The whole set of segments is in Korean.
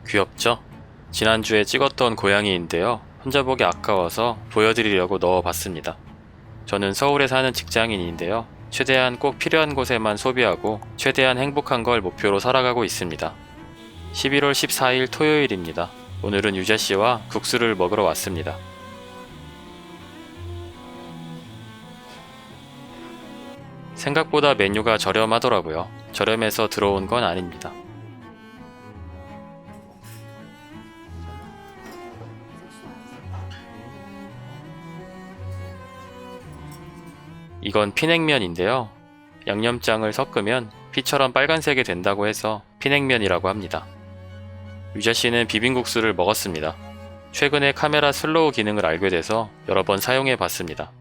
귀엽죠? 지난주에 찍었던 고양이인데요. 혼자 보기 아까워서 보여드리려고 넣어봤습니다. 저는 서울에 사는 직장인인데요. 최대한 꼭 필요한 곳에만 소비하고 최대한 행복한 걸 목표로 살아가고 있습니다. 11월 14일 토요일입니다. 오늘은 유자씨와 국수를 먹으러 왔습니다. 생각보다 메뉴가 저렴하더라고요. 저렴해서 들어온 건 아닙니다. 이건 피냉면인데요. 양념장을 섞으면 피처럼 빨간색이 된다고 해서 피냉면이라고 합니다. 유자씨는 비빔국수를 먹었습니다. 최근에 카메라 슬로우 기능을 알게 돼서 여러 번 사용해 봤습니다.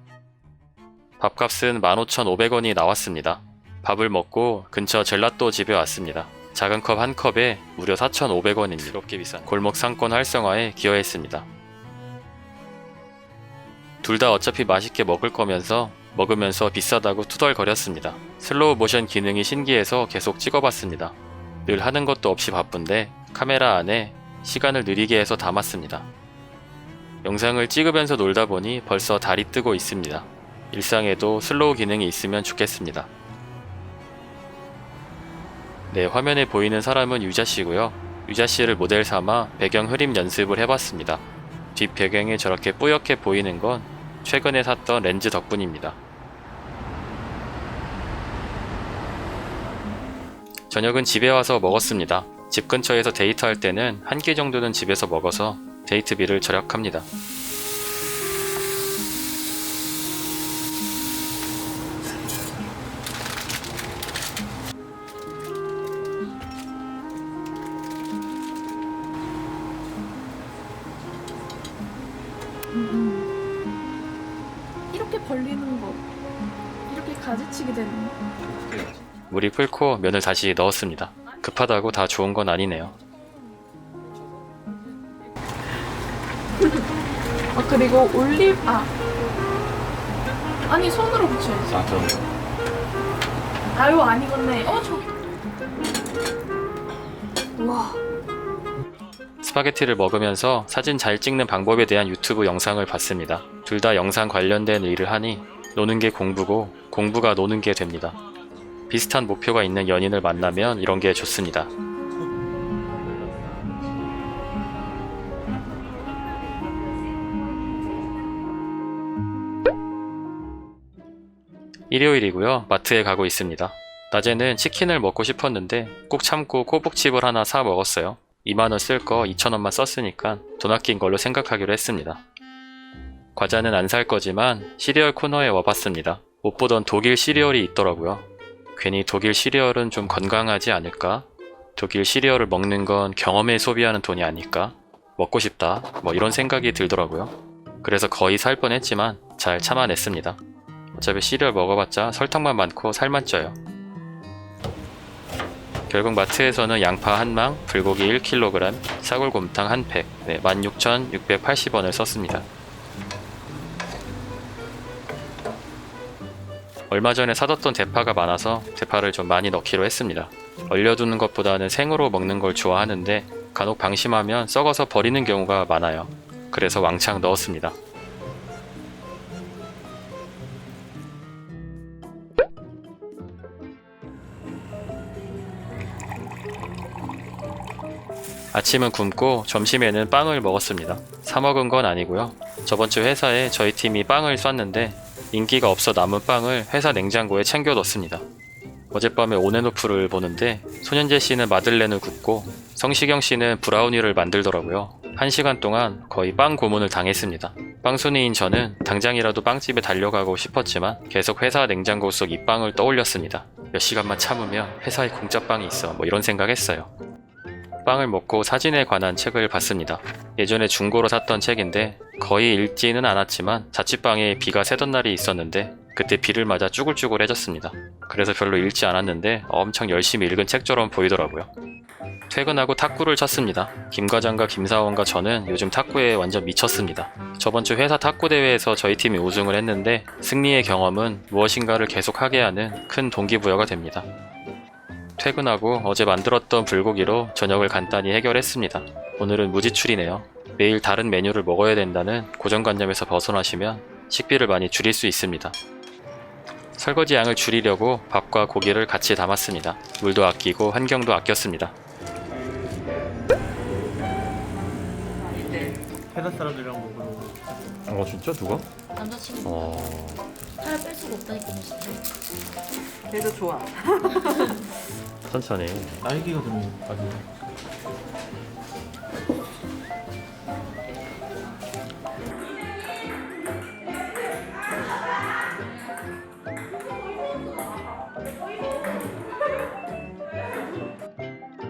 밥값은 15,500원이 나왔습니다. 밥을 먹고 근처 젤라또 집에 왔습니다. 작은 컵 한 컵에 무려 4,500원입니다. 이렇게 비싼 골목 상권 활성화에 기여했습니다. 둘 다 어차피 맛있게 먹으면서 비싸다고 투덜거렸습니다. 슬로우 모션 기능이 신기해서 계속 찍어봤습니다. 늘 하는 것도 없이 바쁜데 카메라 안에 시간을 느리게 해서 담았습니다. 영상을 찍으면서 놀다 보니 벌써 달이 뜨고 있습니다. 일상에도 슬로우 기능이 있으면 좋겠습니다. 네, 화면에 보이는 사람은 유자씨고요. 유자씨를 모델 삼아 배경 흐림 연습을 해봤습니다. 뒷 배경이 저렇게 뿌옇게 보이는 건 최근에 샀던 렌즈 덕분입니다. 저녁은 집에 와서 먹었습니다. 집 근처에서 데이트할 때는 한 끼 정도는 집에서 먹어서 데이트비를 절약합니다. 이렇게 벌리는 거, 이렇게 가지치기 되는 거. 물이 끓고 면을 다시 넣었습니다. 급하다고 다 좋은 건 아니네요. 그리고 아니 손으로 붙여야지. 아유 안 익었네. 저기. 와. 스파게티를 먹으면서 사진 잘 찍는 방법에 대한 유튜브 영상을 봤습니다. 둘 다 영상 관련된 일을 하니 노는 게 공부고 공부가 노는 게 됩니다. 비슷한 목표가 있는 연인을 만나면 이런 게 좋습니다. 일요일이고요. 마트에 가고 있습니다. 낮에는 치킨을 먹고 싶었는데 꼭 참고 꼬북칩을 하나 사 먹었어요. 2만원 쓸 거 2,000원만 썼으니까 돈 아낀 걸로 생각하기로 했습니다. 과자는 안 살 거지만 시리얼 코너에 와봤습니다. 못 보던 독일 시리얼이 있더라고요. 괜히 독일 시리얼은 좀 건강하지 않을까? 독일 시리얼을 먹는 건 경험에 소비하는 돈이 아닐까? 먹고 싶다. 이런 생각이 들더라고요. 그래서 거의 살 뻔했지만 잘 참아냈습니다. 어차피 시리얼 먹어봤자 설탕만 많고 살만 쪄요. 결국 마트에서는 양파 한 망, 불고기 1kg, 사골곰탕 한 팩, 16,680원을 썼습니다. 얼마 전에 사뒀던 대파가 많아서 대파를 좀 많이 넣기로 했습니다. 얼려두는 것보다는 생으로 먹는 걸 좋아하는데 간혹 방심하면 썩어서 버리는 경우가 많아요. 그래서 왕창 넣었습니다. 아침은 굶고 점심에는 빵을 먹었습니다. 사 먹은 건 아니고요. 저번주 회사에 저희 팀이 빵을 쐈는데 인기가 없어 남은 빵을 회사 냉장고에 챙겨 뒀습니다. 어젯밤에 온앤오프를 보는데 손현재 씨는 마들렌을 굽고 성시경 씨는 브라우니를 만들더라고요. 1시간 동안 거의 빵 고문을 당했습니다. 빵순이인 저는 당장이라도 빵집에 달려가고 싶었지만 계속 회사 냉장고 속 이 빵을 떠올렸습니다. 몇 시간만 참으면 회사에 공짜 빵이 있어 이런 생각했어요. 빵을 먹고 사진에 관한 책을 봤습니다. 예전에 중고로 샀던 책인데 거의 읽지는 않았지만 자취방에 비가 새던 날이 있었는데 그때 비를 맞아 쭈글쭈글해졌습니다. 그래서 별로 읽지 않았는데 엄청 열심히 읽은 책처럼 보이더라고요. 퇴근하고 탁구를 쳤습니다. 김 과장과 김사원과 저는 요즘 탁구에 완전 미쳤습니다. 저번주 회사 탁구 대회에서 저희 팀이 우승을 했는데 승리의 경험은 무엇인가를 계속하게 하는 큰 동기부여가 됩니다. 퇴근하고 어제 만들었던 불고기로 저녁을 간단히 해결했습니다. 오늘은 무지출이네요. 매일 다른 메뉴를 먹어야 된다는 고정관념에서 벗어나시면 식비를 많이 줄일 수 있습니다. 설거지 양을 줄이려고 밥과 고기를 같이 담았습니다. 물도 아끼고 환경도 아꼈습니다. 회사 사람들이랑 먹으러 진짜? 누가? 남자친구 살을 뺄 수가 없다니까 진짜. 그래도 좋아. 천천히. 딸기가 좀 빠지네.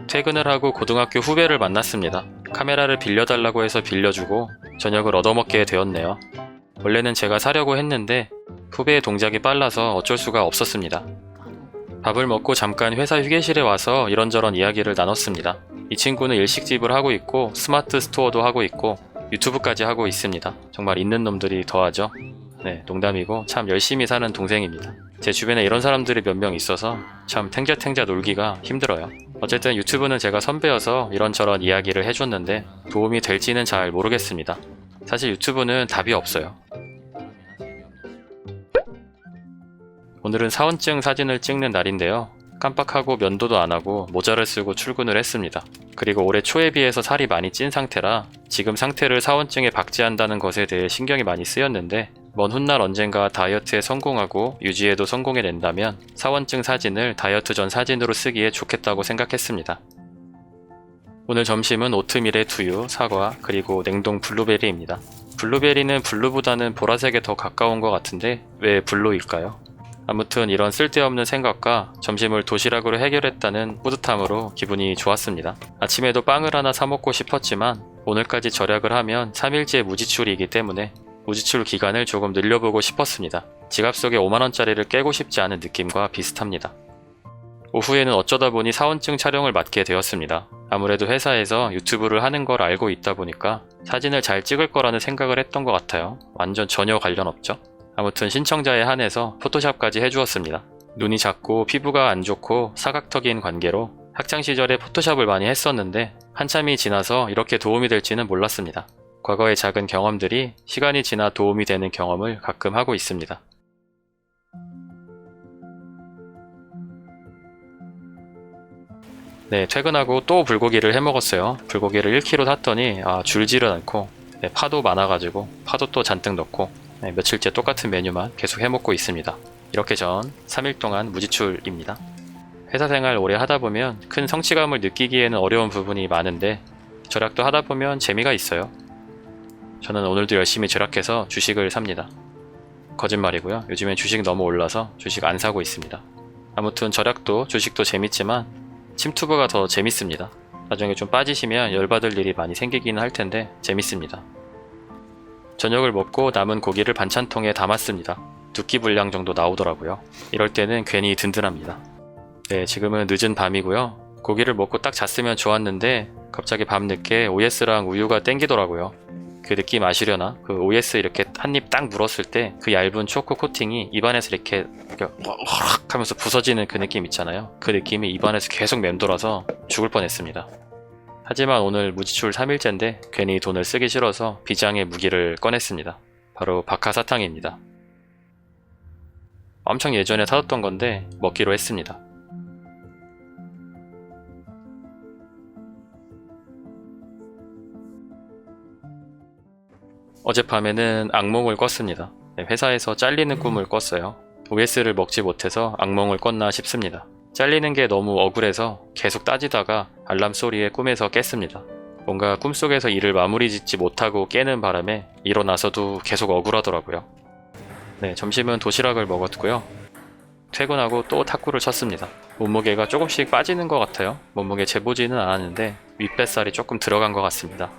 퇴근을 하고 고등학교 후배를 만났습니다. 카메라를 빌려달라고 해서 빌려주고 저녁을 얻어먹게 되었네요. 원래는 제가 사려고 했는데 후배의 동작이 빨라서 어쩔 수가 없었습니다. 밥을 먹고 잠깐 회사 휴게실에 와서 이런저런 이야기를 나눴습니다. 이 친구는 일식집을 하고 있고 스마트 스토어도 하고 있고 유튜브까지 하고 있습니다. 정말 있는 놈들이 더하죠. 네, 농담이고 참 열심히 사는 동생입니다. 제 주변에 이런 사람들이 몇 명 있어서 참 탱자탱자 놀기가 힘들어요. 어쨌든 유튜브는 제가 선배여서 이런저런 이야기를 해줬는데 도움이 될지는 잘 모르겠습니다. 사실 유튜브는 답이 없어요. 오늘은 사원증 사진을 찍는 날인데요. 깜빡하고 면도도 안 하고 모자를 쓰고 출근을 했습니다. 그리고 올해 초에 비해서 살이 많이 찐 상태라 지금 상태를 사원증에 박제한다는 것에 대해 신경이 많이 쓰였는데 먼 훗날 언젠가 다이어트에 성공하고 유지에도 성공해낸다면 사원증 사진을 다이어트 전 사진으로 쓰기에 좋겠다고 생각했습니다. 오늘 점심은 오트밀에 두유, 사과, 그리고 냉동 블루베리입니다. 블루베리는 블루보다는 보라색에 더 가까운 것 같은데 왜 블루일까요? 아무튼 이런 쓸데없는 생각과 점심을 도시락으로 해결했다는 뿌듯함으로 기분이 좋았습니다. 아침에도 빵을 하나 사 먹고 싶었지만 오늘까지 절약을 하면 3일째 무지출이기 때문에 무지출 기간을 조금 늘려보고 싶었습니다. 지갑 속에 5만원짜리를 깨고 싶지 않은 느낌과 비슷합니다. 오후에는 어쩌다 보니 사원증 촬영을 맡게 되었습니다. 아무래도 회사에서 유튜브를 하는 걸 알고 있다 보니까 사진을 잘 찍을 거라는 생각을 했던 것 같아요. 완전 전혀 관련 없죠. 아무튼 신청자에 한해서 포토샵까지 해주었습니다. 눈이 작고 피부가 안 좋고 사각턱인 관계로 학창시절에 포토샵을 많이 했었는데 한참이 지나서 이렇게 도움이 될지는 몰랐습니다. 과거의 작은 경험들이 시간이 지나 도움이 되는 경험을 가끔 하고 있습니다. 네, 퇴근하고 또 불고기를 해 먹었어요. 불고기를 1kg 샀더니 줄지를 않고 파도 많아가지고 파도 또 잔뜩 넣고 며칠째 똑같은 메뉴만 계속 해먹고 있습니다. 이렇게 전 3일 동안 무지출입니다. 회사 생활 오래 하다보면 큰 성취감을 느끼기에는 어려운 부분이 많은데 절약도 하다보면 재미가 있어요. 저는 오늘도 열심히 절약해서 주식을 삽니다. 거짓말이고요. 요즘엔 주식 너무 올라서 주식 안 사고 있습니다. 아무튼 절약도 주식도 재밌지만 침투브가 더 재밌습니다. 나중에 좀 빠지시면 열받을 일이 많이 생기기는 할 텐데 재밌습니다. 저녁을 먹고 남은 고기를 반찬통에 담았습니다. 2끼 분량 정도 나오더라고요. 이럴 때는 괜히 든든합니다. 네, 지금은 늦은 밤이고요. 고기를 먹고 딱 잤으면 좋았는데 갑자기 밤늦게 OS랑 우유가 땡기더라고요. 그 느낌 아시려나? 그 OS 이렇게 한 입 딱 물었을 때 그 얇은 초코 코팅이 입안에서 이렇게 허락 하면서 부서지는 그 느낌 있잖아요. 그 느낌이 입안에서 계속 맴돌아서 죽을 뻔했습니다. 하지만 오늘 무지출 3일째인데 괜히 돈을 쓰기 싫어서 비장의 무기를 꺼냈습니다. 바로 박하사탕입니다. 엄청 예전에 사뒀던 건데 먹기로 했습니다. 어젯밤에는 악몽을 꿨습니다. 회사에서 잘리는 꿈을 꿨어요. OS를 먹지 못해서 악몽을 꿨나 싶습니다. 잘리는 게 너무 억울해서 계속 따지다가 알람 소리에 꿈에서 깼습니다. 뭔가 꿈속에서 일을 마무리 짓지 못하고 깨는 바람에 일어나서도 계속 억울하더라고요. 네, 점심은 도시락을 먹었고요. 퇴근하고 또 탁구를 쳤습니다. 몸무게가 조금씩 빠지는 것 같아요. 몸무게 재보지는 않았는데 윗뱃살이 조금 들어간 것 같습니다.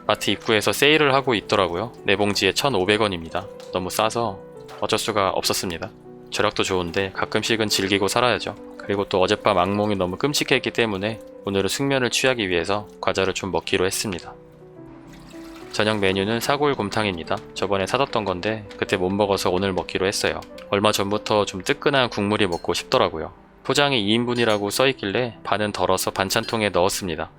마트 입구에서 세일을 하고 있더라고요. 4봉지에 1,500원입니다. 너무 싸서 어쩔 수가 없었습니다. 절약도 좋은데 가끔씩은 즐기고 살아야죠. 그리고 또 어젯밤 악몽이 너무 끔찍했기 때문에 오늘은 숙면을 취하기 위해서 과자를 좀 먹기로 했습니다. 저녁 메뉴는 사골곰탕입니다. 저번에 사뒀던 건데 그때 못 먹어서 오늘 먹기로 했어요. 얼마 전부터 좀 뜨끈한 국물이 먹고 싶더라고요. 포장이 2인분이라고 써있길래 반은 덜어서 반찬통에 넣었습니다.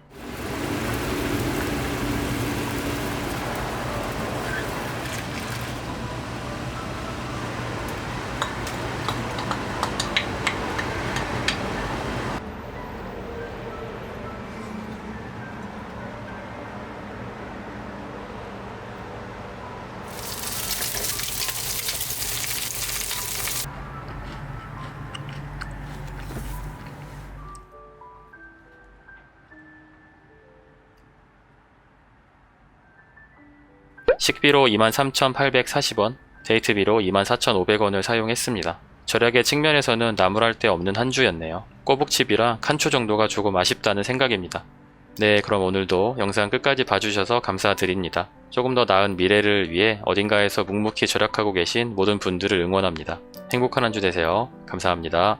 식비로 23,840원, 데이트비로 24,500원을 사용했습니다. 절약의 측면에서는 나무랄 데 없는 한 주였네요. 꼬북칩이라 칸초 정도가 조금 아쉽다는 생각입니다. 네, 그럼 오늘도 영상 끝까지 봐주셔서 감사드립니다. 조금 더 나은 미래를 위해 어딘가에서 묵묵히 절약하고 계신 모든 분들을 응원합니다. 행복한 한 주 되세요. 감사합니다.